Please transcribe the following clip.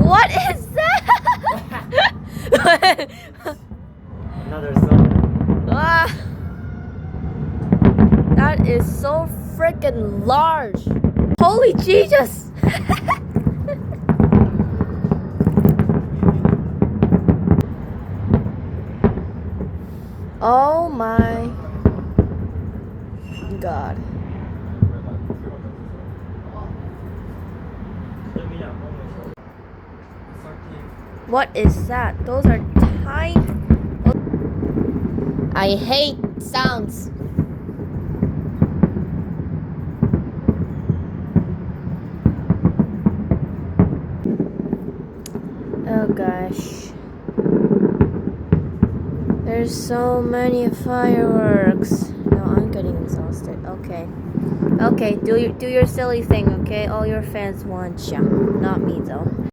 What is that? Another song. Ah, that is so freaking large. Holy Jesus! Oh my God. What is that? Those are tiny. I hate sounds. Oh gosh. There's so many fireworks. No, I'm getting exhausted. Okay. Okay, do your silly thing, okay? All your fans want ya. Not me though.